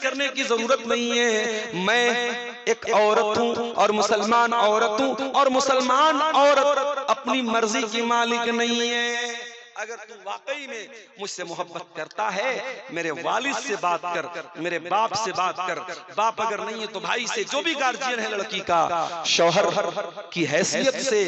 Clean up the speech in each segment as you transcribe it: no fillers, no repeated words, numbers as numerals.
करने की जरूरत नहीं है। मैं एक औरत हूं और मुसलमान औरत हूं, और मुसलमान औरत अपनी मर्जी की मालिक नहीं है। अगर तू वाकई में मुझसे मोहब्बत करता है, मेरे वालिद से बात कर, मेरे बाप से बात कर, बाप अगर नहीं है तो भाई से, जो भी गार्जियन है लड़की का, शौहर की हैसियत से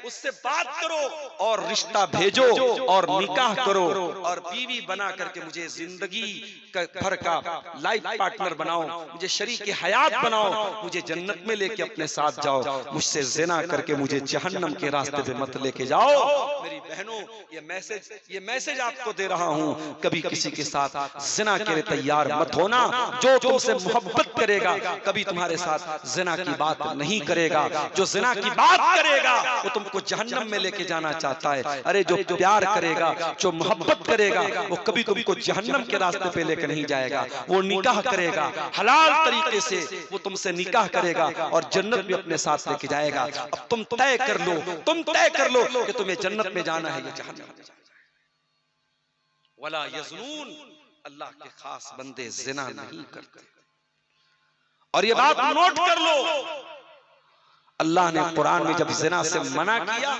उससे बात करो और रिश्ता भेजो और निकाह करो, और बीवी बना करके मुझे जिंदगी भर का लाइफ पार्टनर बनाओ, मुझे शरीक हयात बनाओ, मुझे जन्नत में लेके अपने साथ जाओ, मुझसे ज़िना करके मुझे जहन्नम के रास्ते पे मत लेके जाओ। मेरी बहनों, ये मैसेज आपको दे रहा हूं, कभी किसी के साथ ज़िना के लिए तैयार मत होना। जो तुमसे मोहब्बत करेगा कभी तुम्हारे साथ ज़िना की बात नहीं करेगा। जो ज़िना की बात करेगा वो तुमको जहन्नम में लेके जाना चाहता है। अरे जो प्यार करेगा, जो मोहब्बत करेगा, वो कभी तुमको जहन्नम के रास्ते पे लेकर नहीं जाएगा। वो निकाह करेगा, हलाल तरीके से वो तुमसे निकाह करेगा और जन्नत भी अपने साथ लेके जाएगा। अब तुम तय कर लो, तुम तय कर लो कि तुम्हें जन्नत में जाना है या जहन्नम में जाना है। वला यज़नून, अल्लाह के खास बंदे ज़िना नहीं करते। और ये बात नोट कर लो, अल्लाह ने कुरान में जब ज़िना से मना किया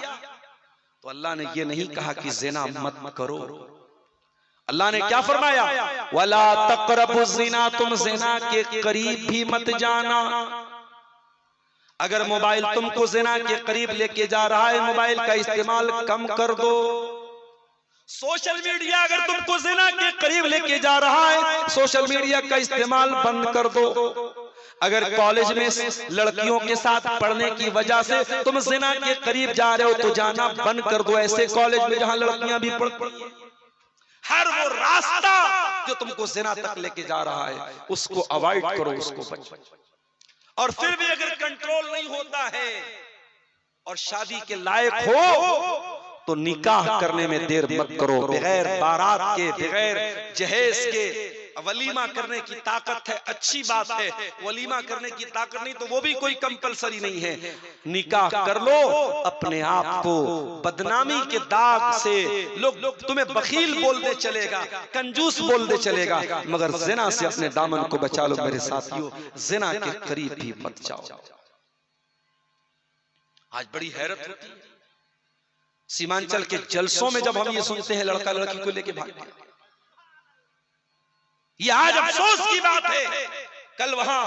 तो अल्लाह ने ये नहीं कहा कि ज़िना मत करो। अल्लाह ने क्या फरमाया? वला तक़रबु ज़िना, तुम ज़िना के करीब भी मत जाना। अगर मोबाइल तुमको ज़िना के करीब लेके जा रहा है, मोबाइल का इस्तेमाल कम कर दो। सोशल मीडिया अगर तुमको ज़िना के करीब लेके जा रहा है, सोशल मीडिया का इस्तेमाल बंद कर दो। अगर कॉलेज में लड़कियों के साथ पढ़ने की वजह से तुम ज़िना के करीब जा रहे हो तो जाना बंद कर दो। ऐसे कॉलेज में जहां लड़कियां भी पढ़ती हैं, हर वो रास्ता जो तुमको ज़िना तक लेके जा रहा है उसको अवॉइड करो, उसको बचो। और फिर भी अगर कंट्रोल नहीं होता है और शादी के लायक हो तो निकाह करने में देर मत करो। बगैर बारात के, बगैर जहेज के वलीमा करने की ताकत है, अच्छी बात है। वलीमा करने की ताकत नहीं तो वो भी कोई कंपलसरी नहीं है। निकाह कर लो, अपने आप को बदनामी के दाग से लोग तुम्हें बखील बोल दे चलेगा, कंजूस बोल दे चलेगा, मगर ज़िना से अपने दामन को बचा लो। मेरे साथियों, ज़िना के करीब भी मत जाओ। आज बड़ी हैरत होती है, सीमांचल के जलसों में जब हम ये सुनते हैं लड़का लड़की को लेके भाग गया, ये आज अफसोस की बात है। कल वहां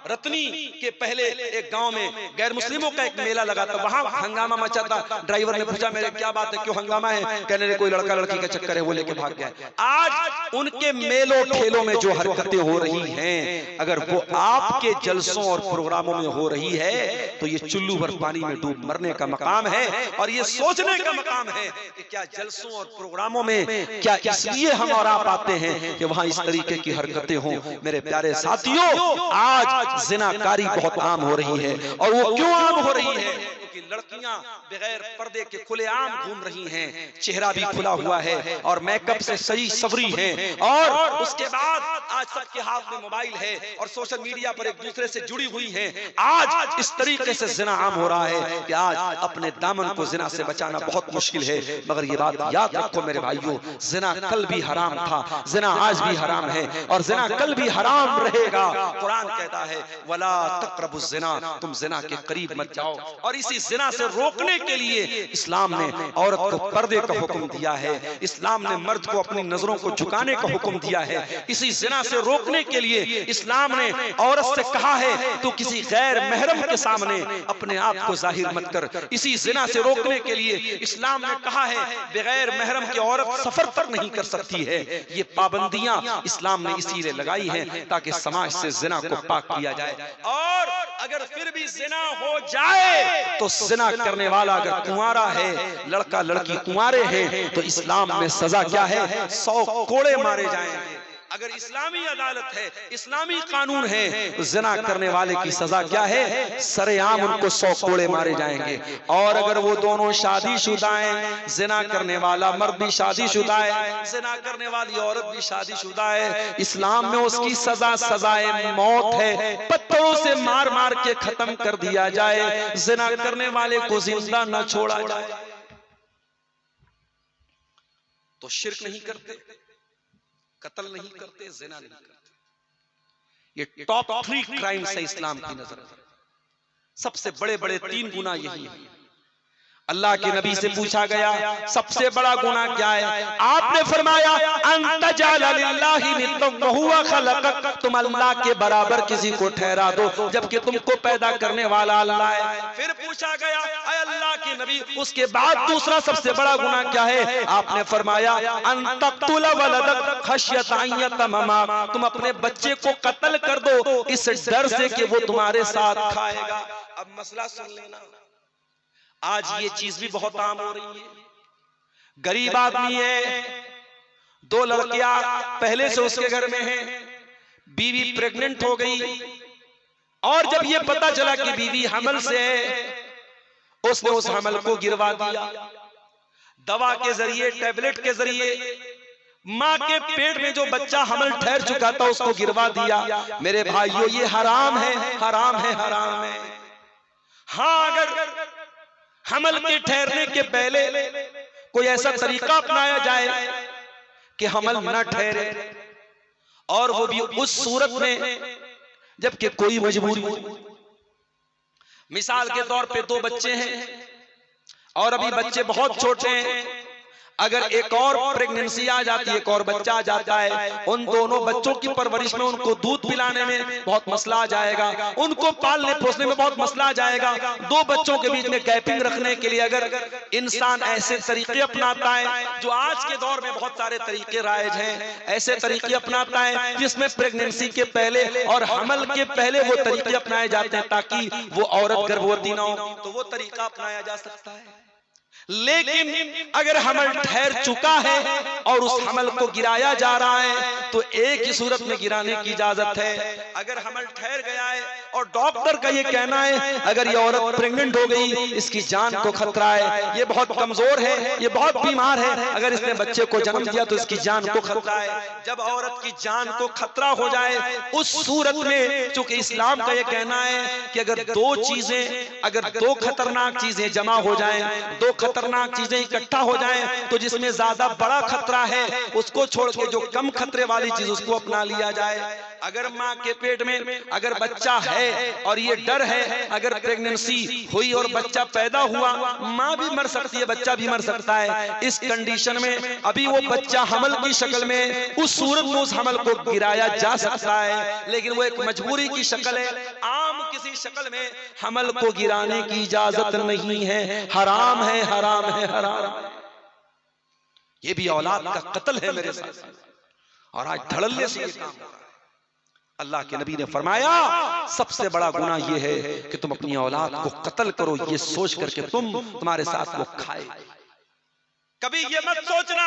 रतनी के पहले एक गांव में गैर मुस्लिमों का एक मेला लगा था, वहां हंगामा मचा था। ड्राइवर ने पूछा मेरे क्या बात है, क्यों हंगामा है? कहने लगे कोई लड़का लड़की का चक्कर है, वो लेके भाग गया। आज उनके मेलों ठेलों में जो हरकतें हो रही हैं, अगर वो आपके जलसों और प्रोग्रामों में हो रही है तो ये चुल्लू भर पानी में डूब मरने का मकाम है। और ये सोचने का मकाम है कि क्या जलसों और प्रोग्रामों में क्या इसलिए हम और आप आते हैं कि वहां इस तरीके की हरकतें हों? मेरे प्यारे साथियों, आज ज़िनाकारी बहुत आम हो रही है। और वो क्यों आम हो रही है? क्योंकि लड़कियां बगैर पर्दे के खुलेआम घूम रही हैं, चेहरा भी खुला हुआ है और मेकअप से सही सवरी हैं, और उसके बाद आज सबके हाथ में मोबाइल है और सोशल मीडिया पर एक दूसरे से जुड़ी हुई हैं। आज इस तरीके से ज़िना आम हो रहा है कि आज अपने दामन को ज़िना से बचाना बहुत मुश्किल है। मगर ये बात याद रखो मेरे भाइयों, ज़िना कल भी हराम था, ज़िना आज भी हराम है और ज़िना कल भी हराम रहेगा। कुरान कहता है वला तक़रबुज़ ज़िना, तुम ज़िना के करीब मत जाओ। और इसी ज़िना से रोकने के लिए इस्लाम ने औरत को पर्दे का हुक्म दिया है, इस्लाम ने मर्द को अपनी नजरों को झुकाने का हुक्म दिया है। इसी ज़िना से रोकने के लिए इस्लाम ने औरत से कहा है तू किसी गैर महरम के सामने अपने आप को जाहिर मत कर। इसी ज़िना से रोकने के लिए इस्लाम ने कहा है बगैर महरम की औरत सफर तक नहीं कर सकती है। ये पाबंदियां इस्लाम ने इसीलिए लगाई हैं ताकि समाज से ज़िना को पाक किया जाए। और अगर फिर भी ज़िना हो जाए तो ज़िना करने वाला अगर कुंवारा है, लड़का लड़की कुंवारे हैं, तो इस्लाम में सजा क्या है? 100 कोड़े मारे जाएंगे। अगर इस्लामी अदालत है, इस्लामी कानून है, ज़िना करने वाले की सजा क्या है? सरेआम उनको 100 कोड़े मारे जाएंगे। और अगर वो दोनों शादीशुदा हैं, ज़िना करने वाला मर्द भी शादीशुदा है, ज़िना करने वाली औरत भी शादीशुदा है, इस्लाम में उसकी सजा सजाए मौत है। पत्थरों से मार मार के खत्म कर दिया जाए, ज़िना करने वाले को जिंदा न छोड़ा जाए। तो शिर्क नहीं करते, कत्ल नहीं करते, ज़िना नहीं करते, ये टॉप 3 क्राइम्स है इस्लाम की नजर में। सबसे बड़े बड़े 3 गुनाह यही है। अल्लाह के नबी से पूछा गया सबसे बड़ा गुनाह क्या है? आपने फरमाया अंत जाला लिल्लाहि निद्दन व हुवा खलक़क, तुम अल्लाह के बराबर किसी को ठहरा दो जबकि तुमको पैदा करने वाला अल्लाह है। फिर पूछा गया ऐ अल्लाह के नबी उसके बाद दूसरा सबसे बड़ा गुनाह क्या है? आपने फरमाया अन तक़तुल वलदक खश्यत अन यतममा, तुम अपने बच्चे को कत्ल कर दो इस डर से कि वो तुम्हारे साथ खाएगा। अब मसला सुन लेना, आज ये चीज भी बहुत आम हो रही है। गरीब आदमी है, 2 लड़कियां पहले से उसके घर में हैं, बीवी प्रेग्नेंट हो गई और जब ये पता चला कि बीवी हमल से है उसने उस हमल को गिरवा दिया। दवा के जरिए, टैबलेट के जरिए माँ के पेट में जो बच्चा हमल ठहर चुका था उसको गिरवा दिया। मेरे भाइयों ये हराम है, हराम है, हराम है। हाँ, अगर हमल के ठहरने के पहले कोई ऐसा तरीका अपनाया जाए कि हमल न ठहरे, और वो भी उस सूरत में जबकि कोई मजबूरी हो। मिसाल के तौर पे 2 बच्चे हैं और अभी बच्चे बहुत छोटे हैं, अगर एक और प्रेगनेंसी आ जाती है, एक और बच्चा आ जाता है, उन दोनों बच्चों की परवरिश में, उनको दूध पिलाने में बहुत मसला आ जाएगा, उनको पालने पोसने में बहुत मसला आ जाएगा। 2 बच्चों के बीच में गैपिंग रखने के लिए अगर इंसान ऐसे तरीके अपनाता है, जो आज के दौर में बहुत सारे तरीके राइज हैं, ऐसे तरीके अपनाता है जिसमें प्रेगनेंसी के पहले और हमल के पहले वो तरीके अपनाए जाते हैं ताकि वो औरत गर्भवती ना हो, तो वो तरीका अपनाया जा सकता है। लेकिन अगर हमल ठहर चुका है और उस हमल को गिराया जा रहा है तो एक ही सूरत में गिराने की इजाजत है। अगर हमल ठहर गया है और डॉक्टर का ये कहना है अगर ये औरत प्रेग्नेंट हो गई, इसकी जान को खतरा है, ये बहुत कमजोर है, ये बहुत बीमार है, अगर इसने बच्चे को जन्म दिया तो इसकी जान को खतरा है। जब औरत की जान को खतरा हो जाए उस सूरत में, चूंकि इस्लाम का ये कहना है कि अगर 2 चीजें, अगर 2 खतरनाक चीजें जमा हो जाएं, 2 खतरनाक चीजें इकट्ठा हो जाएं, तो जिसमें ज्यादा बड़ा खतरा है उसको छोड़ के जो कम खतरे वाली चीज उसको अपना लिया जाए। अगर माँ के पेट में अगर बच्चा है और ये डर है अगर प्रेगनेंसी हुई और बच्चा पैदा हुआ, माँ भी मर सकती है, बच्चा भी मर सकता है, इस कंडीशन में अभी वो बच्चा हमल की शक्ल में, उस सूरत में उस हमल को गिराया जा सकता है, लेकिन वो एक मजबूरी की शक्ल है, आम किसी शक्ल में हमल को गिराने की इजाजत नहीं है, हराम है, हराम है, हराम। ये भी औलाद का कत्ल है मेरे साथ, और आज धड़ल्ले से ये काम हो रहा है। अल्लाह के नबी ने फरमाया सबसे बड़ा गुनाह ये है कि तुम अपनी औलाद को कत्ल करो ये सोच करके तुम्हारे साथ वो खाए। कभी ये मत सोचना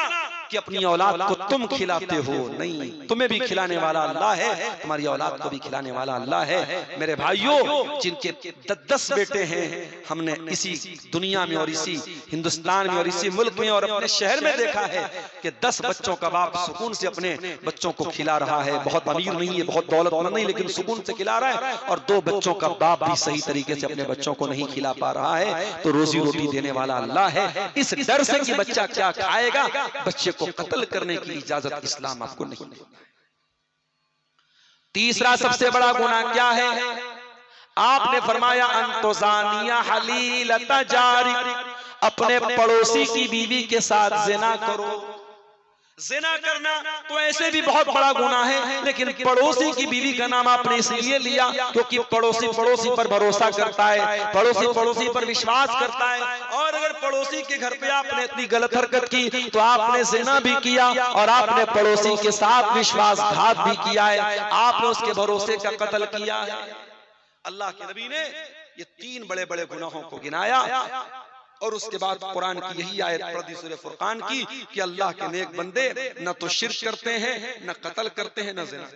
कि अपनी औलाद को तुम खिलाते हो, नहीं, तुम्हें भी खिलाने वाला अल्लाह है, तुम्हारी औलाद को भी खिलाने वाला अल्लाह है। मेरे भाइयों, जिनके 10 बेटे हैं, हमने इसी दुनिया में और इसी हिंदुस्तान में और इसी मुल्क में और अपने शहर में देखा है कि 10 बच्चों का बाप सुकून से अपने बच्चों को खिला रहा है, बहुत अमीर नहीं है, बहुत दौलतमंद नहीं, लेकिन सुकून से खिला रहा है, और 2 बच्चों का बाप भी सही तरीके से अपने बच्चों को नहीं खिला पा रहा है, तो रोजी रोटी देने वाला अल्लाह है। इस डर से कि बच्चा क्या खाएगा, बच्चे को कत्ल करने की इजाजत इस्लाम आपको नहीं देता। तीसरा सबसे बड़ा गुनाह क्या है? आपने फरमाया अंतोजानिया हलीलता जारी, अपने पड़ोसी की बीवी के साथ जिना करो। जिना करना तो ऐसे भी बहुत बड़ा गुनाह है, लेकिन पड़ोसी की बीवी का नाम आपने इसलिए लिया क्योंकि पड़ोसी पड़ोसी पर भरोसा करता है, पड़ोसी पड़ोसी पर विश्वास करता है, और अगर पड़ोसी के घर पे आपने इतनी गलत हरकत की तो आपने जिना भी किया और आपने पड़ोसी के साथ विश्वासघात भी किया है, आपने उसके भरोसे का कत्ल किया है। अल्लाह के नबी ने ये 3 बड़े बड़े गुनाहों को गिनाया, और उसके बाद कुरान की यही आयत पढ़ी सूरह फुरकान की कि अल्लाह के नेक बंदे न तो शिर्क करते हैं, न कत्ल करते हैं, न ज़िना।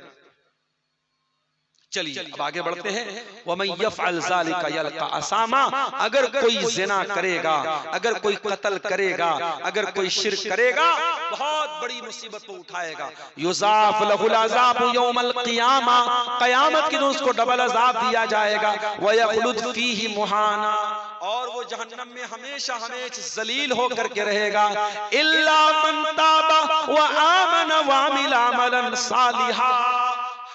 चलिए अब आगे बढ़ते हैं। वमन यफ़अल ज़ालिका यल्क़ा असामा, अगर कोई ज़िना करेगा, अगर कोई कत्ल करेगा, अगर कोई शिर्क करेगा, बहुत बड़ी मुसीबत को उठाएगा। युज़ाफ़ लहुल अज़ाबु यौमल क़ियामा, क़यामत के दिन उसको डबल अज़ाब दिया जाएगा। व यख़लुद फ़ीही मुहाना, और वो जहन्नम में हमेशा हमेशा जलील होकर के रहेगा। इल्ला मन ताबा व आमन व अमिल अमलन सालिहा,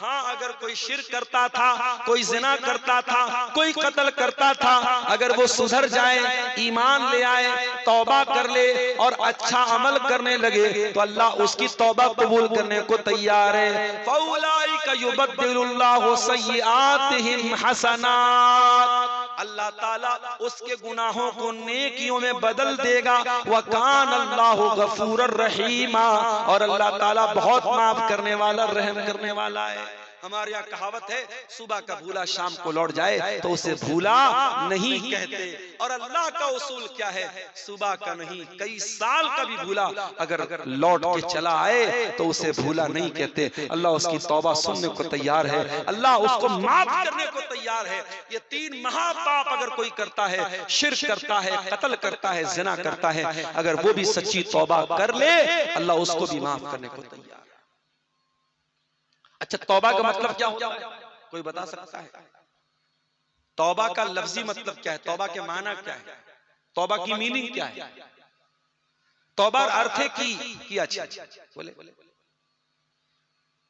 हाँ, अगर कोई शिर्क करता था, कोई जिना करता था, कोई कत्ल करता था, अगर वो सुधर जाए, ईमान ले आए, तौबा कर ले और अच्छा अमल करने लगे तो अल्लाह उसकी तौबा कबूल करने को तैयार है। फौलाइका युबद्दिलुल्लाहु सय्यिआतिहिम हसनात, अल्लाह ताला उसके गुनाहों को नेकियों में बदल देगा। व कान अल्लाहु गफूरर रहीमा, और अल्लाह ताला बहुत माफ करने वाला, रहम करने वाला है। हमारे यहाँ कहावत है, सुबह का भूला शाम को लौट जाए तो उसे भूला नहीं कहते। और अल्लाह का उसूल क्या है? सुबह का नहीं, कई साल का भी भूला अगर लौट के चला आए तो उसे भूला नहीं कहते। अल्लाह उसकी तौबा सुनने को तैयार है, अल्लाह उसको माफ करने को तैयार है। ये 3 महापाप अगर कोई करता है, शिर्क करता है, कत्ल करता है, जिना करता है, अगर वो भी सच्ची तौबा कर ले, अल्लाह उसको भी माफ करने को तैयार है। अच्छा, तौबा का मतलब क्या होता है? कोई बता सकता है? तौबा का लफ्जी मतलब क्या है? तौबा के माना क्या है? तौबा की मीनिंग क्या है? तौबा अर्थ है की अच्छा बोले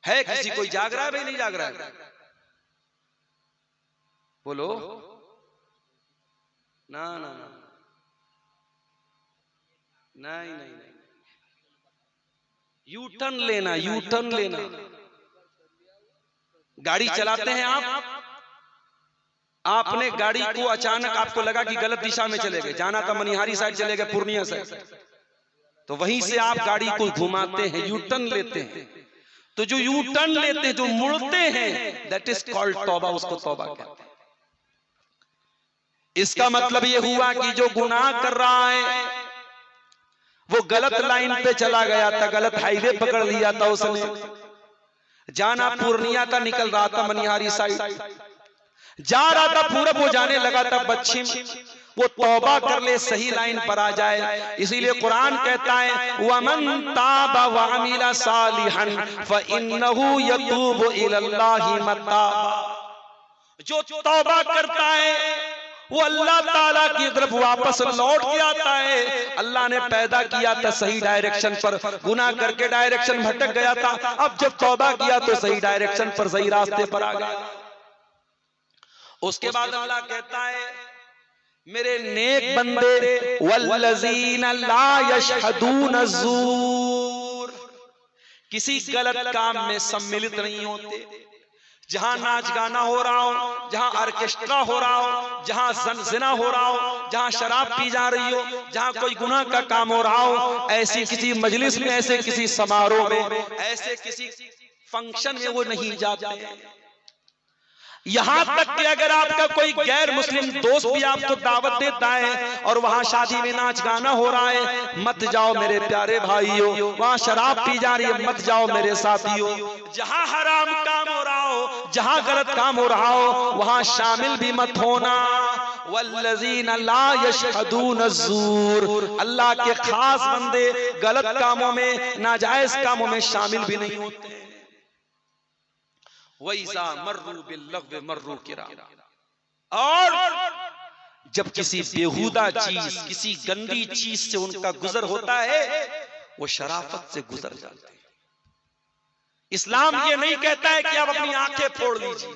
है। किसी कोई जाग रहा है? भाई नहीं जाग रहा है? बोलो ना ना ना, नहीं नहीं नहीं, यू टर्न लेना, यू टर्न लेना। गाड़ी चलाते हैं आप, आपने गाड़ी को अचानक आपको लगा कि गलत दिशा में चले गए, जाना था मनिहारी साइड, चले गए पूर्णिया साइड, तो वहीं से आप गाड़ी को घुमाते हैं, यू टर्न लेते हैं। तो जो यू टर्न लेते हैं, जो मुड़ते हैं, दैट इज कॉल्ड तौबा, उसको तौबा कहते हैं। इसका मतलब ये हुआ कि जो गुनाह कर रहा है वो गलत लाइन पे चला गया था, गलत हाईवे पकड़ लिया था उसने, जाना पूर्णिया का निकल रहा था मनिहारी साइड, जा रहा था पूरब, वो जाने लगा था पश्चिम। वो तौबा कर ले, सही लाइन पर आ जाए। इसीलिए कुरान कहता है वमन ताबा व अमिला सालिहन फइन्नहु यतूबु इलल्लाहि मताबा, जो तौबा करता है वो अल्लाह ताला की तरफ वापस लौट के आता है। अल्लाह ने पैदा किया था सही डायरेक्शन पर, गुनाह करके डायरेक्शन भटक गया था, अब जब तौबा किया तो सही डायरेक्शन पर, सही रास्ते पर आ गया। उसके बाद अल्लाह कहता है मेरे नेक बंदे वल्लज़ीना ला यशहदून ज़ूर, किसी गलत काम में सम्मिलित नहीं होते। जहां नाच गाना हो रहा हो, जहां ऑर्केस्ट्रा हो रहा हो, जहां जिना हो रहा हो, जहां शराब पी जा रही हो, जहां कोई गुनाह का काम हो रहा हो, ऐसी किसी मजलिस में, ऐसे किसी समारोह में, ऐसे किसी फंक्शन में वो नहीं जाते। यहां तक कि अगर आपका कोई गैर मुस्लिम दोस्त भी आपको दावत देता है और वहां शादी में नाच गाना हो रहा है, मत जाओ मेरे प्यारे भाइयों, वहां शराब पी जा रही है, मत जाओ मेरे साथियों। जहां हराम काम हो रहा हो, जहां गलत काम हो रहा हो, वहां शामिल भी मत होना। वल्लज़ीना ला यशहदून ज़ूर, अल्लाह के खास बंदे गलत कामों में, नाजायज कामों में शामिल भी नहीं होते। वैसा मर्रू बिल्लग़्व मर्रू किराम, और जब किसी बेहुदा चीज, किसी गंदी चीज से उनका गुजर होता है, वो शराफत से गुजर जाते हैं। इस्लाम ये नहीं कहता है कि आप अपनी आंखें फोड़ लीजिए।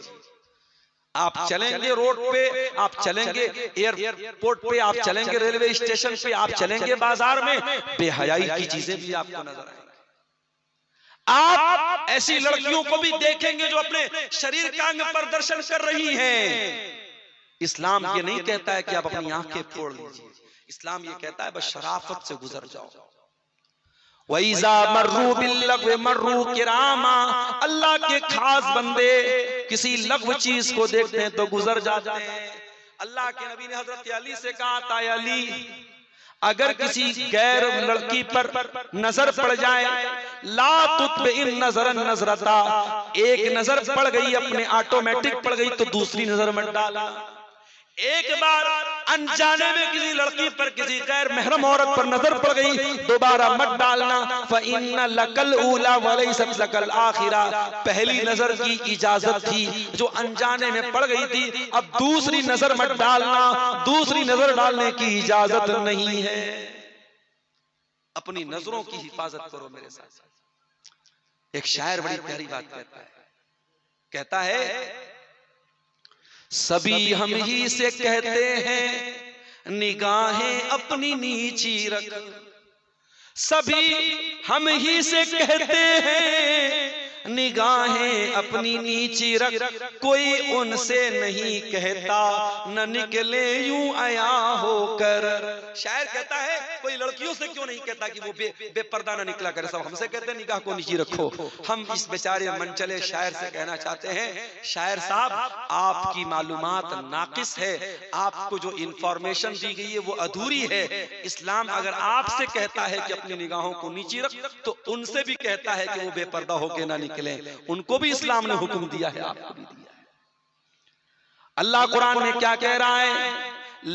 आप चलेंगे रोड पे, आप चलेंगे एयरपोर्ट पे, आप चलेंगे रेलवे स्टेशन पे, आप चलेंगे बाजार में, बेहयाई की चीजें भी आपको नजर आएंगी। आप ऐसी लड़कियों को भी देखेंगे जो अपने शरीर का अंग प्रदर्शन कर रही हैं। इस्लाम ये नहीं कहता है कि आप अपनी आंखें फोड़ लीजिए। इस्लाम ये कहता है बस शराफत से गुजर जाओ। वैज़ा मर्रू बिल्लग़्व मर्रू किरामा, अल्लाह के खास बंदे किसी लग़्व चीज को देखते हैं तो गुजर जाते हैं। अल्लाह के नबी ने हजरत अली से कहा था, अली अगर किसी गैर लड़की पर नजर पड़ जाए, ला तुत्बिइन नज़रन नज़रता, एक नजर पड़ गई अपने ऑटोमेटिक पड़ गई तो दूसरी नजर मत डाला। एक बार अनजाने में किसी लड़की पर, किसी गैर महरम औरत पर नजर पड़ गई, दोबारा मत डालना। फ़इन्ना लकल ऊला वलैसत लकल आखिरा, पहली नजर की इजाजत थी जो अनजाने में पड़ गई थी, अब दूसरी नजर मत डालना, दूसरी नजर डालने की इजाजत नहीं है। अपनी नजरों की हिफाजत करो मेरे साथ। एक शायर बड़ी प्यारी बात कहता है, कहता है सभी हम ही से कहते हैं निगाहें अपनी नीची रख, सभी हम ही से कहते हैं निगाहें अपनी नीची रख, कोई उनसे नहीं कहता न निकले यूं आया होकर। शायर कहता है कोई लड़कियों से क्यों नहीं कहता कि वो बेपर्दा न निकला करे, सब हमसे कहते हैं निगाह को नीची रखो। हम इस बेचारे मनचले शायर से कहना चाहते हैं शायर साहब आपकी मालूमात नाकिस है, आपको जो इंफॉर्मेशन दी गई है वो अधूरी है। इस्लाम अगर आपसे कहता है कि अपनी निगाहों को नीची रख तो उनसे भी कहता है कि वो बेपर्दा होके ना निकले, उनको भी इस्लाम ने हुक्म दिया है, आपको भी दिया है। अल्लाह कुरान में क्या कह रहा है,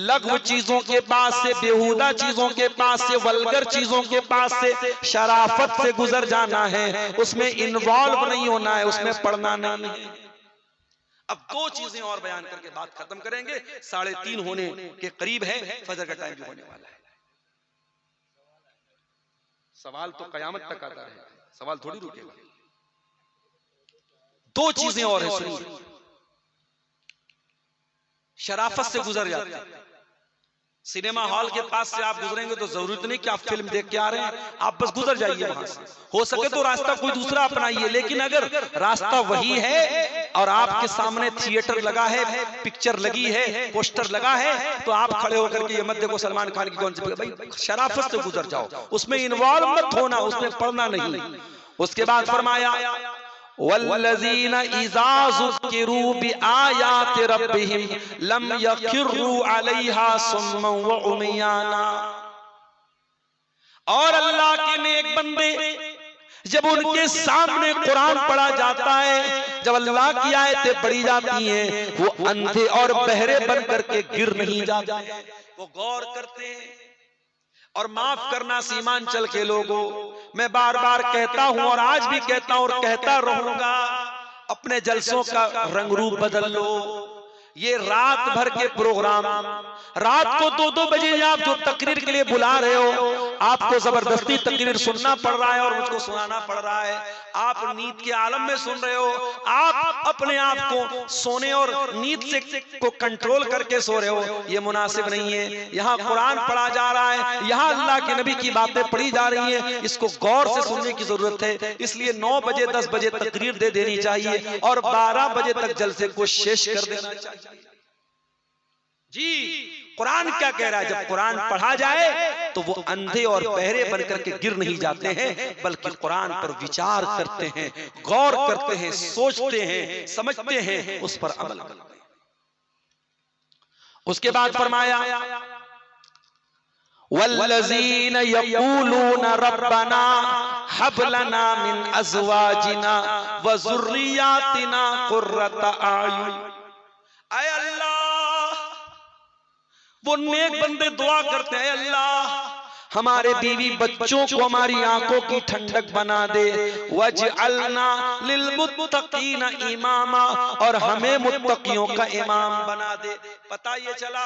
लघु चीजों के पास से, बेहुदा चीजों के पास से, वल्गर चीजों के पास से शराफत से गुजर जाना है, उसमें इन्वॉल्व नहीं होना है, उसमें पढ़ना नहीं है। अब दो चीजें और बयान करके बात खत्म करेंगे, 3:30 होने के करीब है, फजर का टाइम भी होने वाला है। सवाल तो कयामत तक आता रहेगा, सवाल थोड़ी रुकेगा। दो चीजें और है, सुनिए। शराफत से गुजर जाते हैं, सिनेमा हॉल के पास से आप गुजरेंगे तो जरूरत नहीं कि आप फिल्म देख के आ रहे हैं, आप बस गुजर जाइए वहां से। हो सके तो रास्ता कोई दूसरा अपनाइए, लेकिन अगर रास्ता वही है और आपके सामने थिएटर लगा है, पिक्चर लगी है, पोस्टर लगा है, तो आप खड़े होकर के ये मत देखो सलमान खान की कौन सी, भाई शराफत से गुजर जाओ, उसमें इन्वॉल्व मत होना, उसमें पढ़ना नहीं। उसके बाद फरमाया वल्लज़ीना इज़ा ज़ुकिरू बिआयाति रब्बिहिम लम यखिरू अलैहा सुम्मन व उमयाना। और अल्लाह के नेक बंदे जब उनके सामने कुरान पढ़ा जाता है, जब अल्लाह की आयतें पढ़ी जाती हैं, वो अंधे और बहरे बन करके गिर नहीं जाते, वो गौर करते हैं। और माफ करना सीमांचल के लोगों, मैं बार बार कहता हूं और आज भी कहता हूं और कहता रहूंगा, अपने जलसों का रंग रूप बदल लो। ये रात भर के प्रोग्राम, रात को 2-2 बजे आप जो तकरीर के लिए बुला रहे हो, आपको जबरदस्ती तकरीर सुनना पड़ रहा है और मुझको सुनाना पड़ रहा है, आप नींद के आलम में सुन रहे हो, आप अपने आप को सोने और नींद से को कंट्रोल करके सो रहे हो, ये मुनासिब नहीं है। यहाँ कुरान पढ़ा जा रहा है, यहाँ अल्लाह के नबी की बातें पढ़ी जा रही है, इसको गौर से सुनने की जरूरत है। इसलिए 9 बजे 10 बजे तकरीर दे देनी चाहिए और 12 बजे तक जलसे को शेष कर देना चाहिए। जी कुरान क्या कह रहा है, जब कुरान पढ़ा जाए तो वो अंधे और बहरे बनकर के गिर नहीं जाते हैं, बल्कि कुरान पर विचार करते हैं, गौर करते हैं, सोचते हैं, समझते हैं, उस पर अमल करते हैं। उसके बाद फरमाया वल्लज़ीन यक़ूलून रब्बना हब लना मिन अज़वाजिना व ज़ुर्रियातिना क़ुर्रता अयुन। ऐ अल्लाह, वो नेक बंदे दुआ करते हैं, अल्लाह हमारे बीवी बच्चों को हमारी आंखों की ठंडक बना दे, वजअलना लिलमुत्तकीना इमामा, और हमें मुत्तकियों का इमाम बना दे। पता ये चला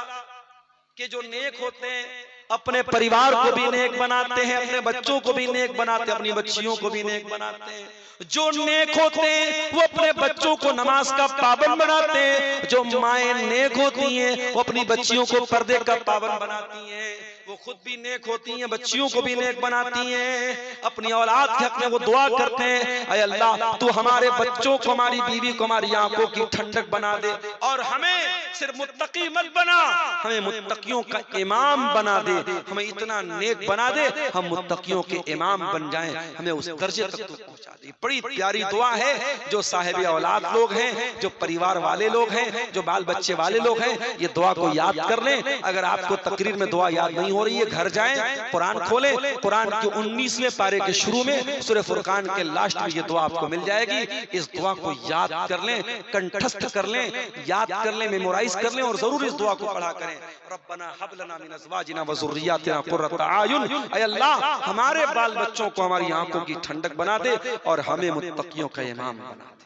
कि जो नेक होते हैं अपने परिवार को भी नेक बनाते हैं, अपने बच्चों को भी नेक बनाते हैं, अपनी बच्चियों को भी नेक बनाते हैं। जो नेक होते हैं वो अपने बच्चों को नमाज का पाबंद बनाते हैं, जो माएं नेक होती हैं वो अपनी बच्चियों को पर्दे का पाबंद बनाती हैं, वो खुद भी नेक होती हैं, बच्चियों को भी नेक बनाती हैं, अपनी औलाद के हक में वो दुआ करते हैं, ऐ अल्लाह तू हमारे बच्चों को, हमारी बीवी को, हमारी आंखों की ठंडक बना दे, और हमें सिर्फ मुत्तकी मत बना, हमें मुत्तकियों का इमाम बना दे, हमें इतना नेक बना दे हम मुत्तकियों के इमाम बन जाएं, हमें उस दर्जे तक तो पहुंचा दे। बड़ी प्यारी दुआ है, जो साहिब औलाद लोग हैं, जो परिवार वाले लोग हैं, जो बाल बच्चे वाले लोग हैं, ये दुआ को याद कर लें। अगर आपको तकरीर में दुआ याद नहीं हो रही है, घर जाएं, कुरान खोलें, कुरान के 19वें पारे के शुरू में सूरह फुरकान के लास्ट में ये दुआ आपको मिल जाएगी। इस दुआ को याद कर लें, कंठस्थ कर लें, याद कर लें, मेमोराइज कर लें और जरूर इस दुआ को पढ़ा करें। रब्बना हब लना मिन अज़वाजिना व ज़ुर्रियातिना क़ुर्रता अयुन, ऐ अल्लाह हमारे बाल बच्चों को हमारी आंखों की ठंडक बना दे और हमें मुत्तकियों का इमाम बना दे।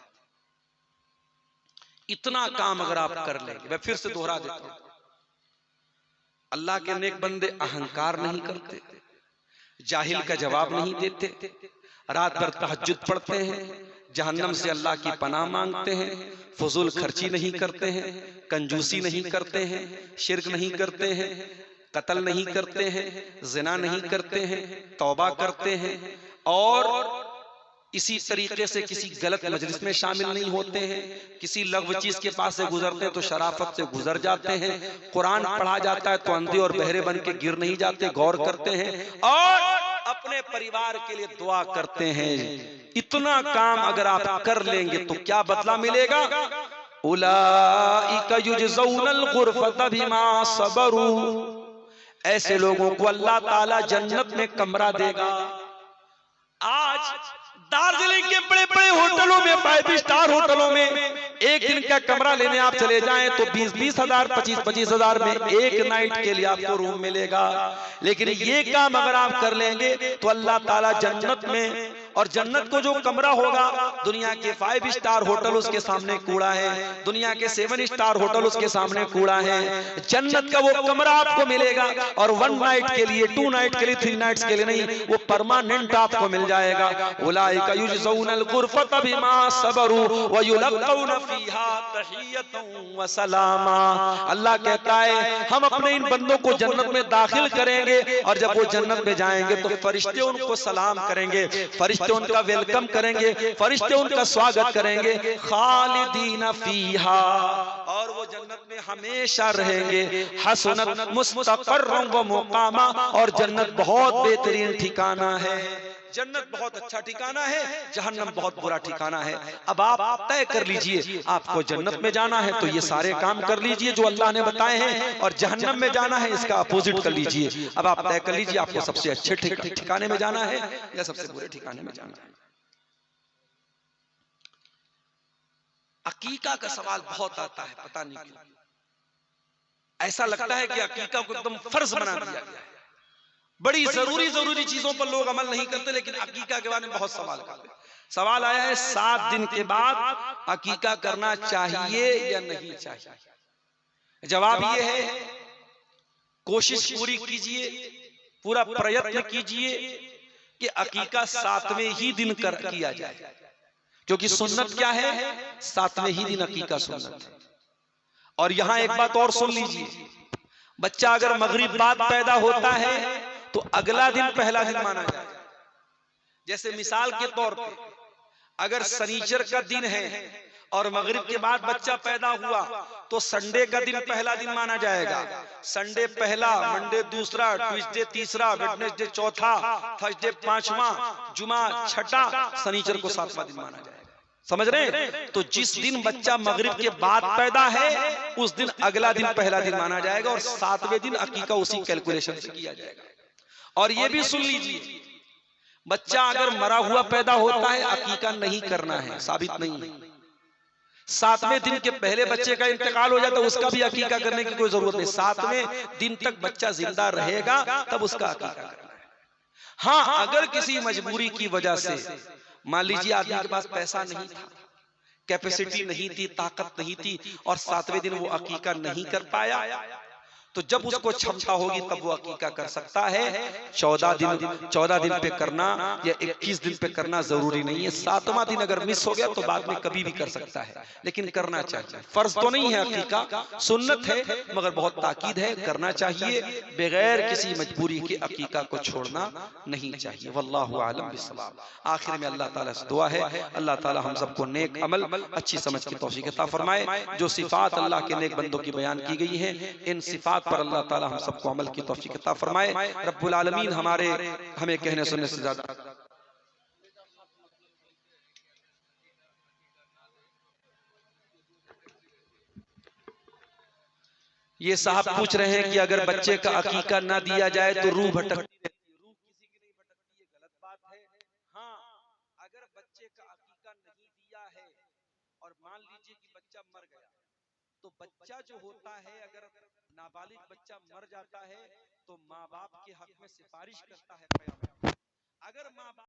इतना काम अगर आप कर लेंगे, मैं फिर से दोहरा देता हूं, अल्लाह के नेक बंदे अहंकार नहीं करते, जाहिल का जवाब नहीं देते, रात भर तहज्जुद पढ़ते हैं, जहन्नम से अल्लाह की पनाह मांगते हैं, फजूल खर्ची नहीं करते हैं, कंजूसी नहीं करते हैं, शिर्क नहीं करते हैं, कत्ल नहीं करते हैं, जिना नहीं करते हैं, तौबा करते हैं और इसी तरीके से किसी गलत मजलिस में शामिल नहीं होते हैं, किसी लग़्व चीज के पास से गुजरते हैं तो शराफत से गुजर जाते हैं, कुरान पढ़ा जाता है तो अंधे और बहरे बन के गिर नहीं जाते, गौर करते हैं और अपने परिवार के लिए दुआ करते हैं। इतना काम अगर आप कर लेंगे तो क्या बदला मिलेगा? उलाइका युजज़ौनल गुरफता बिमा सबरू, ऐसे लोगों को अल्लाह ताला जन्नत में कमरा देगा। आज दार्जिलिंग के बड़े बड़े होटलों में, 5 स्टार होटलों में एक दिन का कमरा लेने आप चले जाएं तो 20-20 हजार, 25-25 हजार में एक नाइट के लिए आपको रूम मिलेगा। लेकिन ये काम अगर आप कर लेंगे तो अल्लाह ताला जन्नत में, और जन्नत को जो कमरा होगा, दुनिया के 5 स्टार होटल उसके सामने कूड़ा है, दुनिया के 7 स्टार होटल उसके सामने कूड़ा है, जन्नत का वो कमरा आपको मिलेगा और 1 नाइट के लिए, 2 नाइट के लिए, 3 नाइट्स के लिए नहीं, वो परमानेंट आपको मिल जाएगा। उलाइका युजज़ौनल गुरफता बिमा सबरू व युलक़ौना फीहा तहियतन व सलामा। अल्लाह कहता है हम अपने इन बंदों को जन्नत में दाखिल करेंगे और जब वो जन्नत में जाएंगे तो फरिश्ते उनको सलाम करेंगे, फरिश्ते उनका वेलकम करेंगे, फरिश्ते उनका स्वागत करेंगे। खालिदीना फीहा, और वो जन्नत में हमेशा रहेंगे। हसनत मुस्तक़र्रन व मुक़ामा, और जन्नत बहुत बेहतरीन ठिकाना है। जन्नत बहुत अच्छा ठिकाना है, जहन्नम बहुत बुरा ठिकाना है। अब आप तय कर लीजिए, आपको जन्नत में जाना है तो ये सारे काम कर लीजिए जो अल्लाह ने बताए हैं, और जहन्नम में जाना है इसका अपोजिट कर लीजिए। अब आप तय कर लीजिए आपको सबसे अच्छे ठिकाने में जाना है या सबसे बुरे ठिकाने में जाना है। अकीका का सवाल बहुत आता है, पता नहीं क्यों ऐसा लगता है कि अकीका को एकदम फर्ज बना दिया गया है। बड़ी जरूरी चीजों पर लोग अमल नहीं करते, लेकिन अकीका के बारे में बहुत सवाल करते हैं। सवाल आया है 7 दिन के बाद अकीका करना चाहिए या नहीं चाहिए? जवाब ये है, कोशिश पूरी कीजिए, पूरा प्रयत्न कीजिए कि अकीका 7वें ही दिन किया जाए, क्योंकि सुन्नत क्या है? 7वें ही दिन अकीका सुन्नत है। और यहां एक बात और सुन लीजिए, बच्चा अगर मगरिब बाद पैदा होता है तो अगला दिन पहला दिन माना जाए। जैसे मिसाल के तौर पे अगर शनिचर का दिन है और मगरिब के बाद बच्चा पैदा हुआ तो संडे का दिन पहला दिन माना जाएगा। संडे पहला, मंडे दूसरा, ट्यूसडे तीसरा, वेडनेसडे चौथा, थर्सडे 5वां, जुमा 6ठा, शनिचर को 7वां दिन माना जाएगा। समझ रहे हैं? तो जिस दिन बच्चा मगरिब के बाद पैदा है उस दिन अगला दिन पहला दिन माना जाएगा और 7वें दिन अकीका उसी कैलकुलेशन से किया जाएगा। और ये भी सुन लीजिए, बच्चा अगर मरा हुआ पैदा होता है अकीका नहीं करना है, साबित नहीं है। 7वें दिन के पहले बच्चे का इंतकाल हो जाता है, उसका भी अकीका करने की कोई जरूरत नहीं। 7वें दिन तक बच्चा जिंदा रहेगा तब उसका अकीका करना है। हाँ, अगर किसी मजबूरी की वजह से, मान लीजिए आदमी के पास पैसा नहीं था, कैपेसिटी नहीं थी, ताकत नहीं थी और 7वें दिन वो अकीका नहीं कर पाया, तो जब उसको क्षमता होगी तब वो अकीका कर सकता है। 14 दिन पे करना या 21 दिन पे करना जरूरी नहीं है। 7वां दिन अगर मिस हो गया तो बाद में कभी भी कर सकता है, लेकिन करना चाहिए। फर्ज तो नहीं है अकीका, सुन्नत है, मगर बहुत ताकीद है, करना चाहिए। बगैर किसी मजबूरी के अकीका को छोड़ना नहीं चाहिए। वल्लाहु आलम बिस्सवाब। आखिर में अल्लाह ताला से दुआ है, अल्लाह ताला हम सबको नेक अमल, अच्छी समझ की तौफीक अता फरमाए। जो सिफात अल्लाह के नेक बंदों की बयान की गई है, इन सिफात पर अल्लाह ताला हम सबको अमल की तौफीक अता फरमाए। रब्बुल आलमीन हमें कहने सुनने से ज्यादा ये साहब पूछ रहे हैं कि अगर बच्चे का अकीका ना दिया जाए तो रूह भटकती रहती है। रूह किसी की नहीं भटकती, ये गलत बात है। हाँ, अगर बच्चे का अकीका नहीं दिया है और मान लीजिए कि बच्चा मर गया, तो बच्चा जो होता है, अगर नाबालिग बच्चा मर जाता है तो माँ बाप के हक में सिफारिश करता है क़यामत। अगर माँ बाप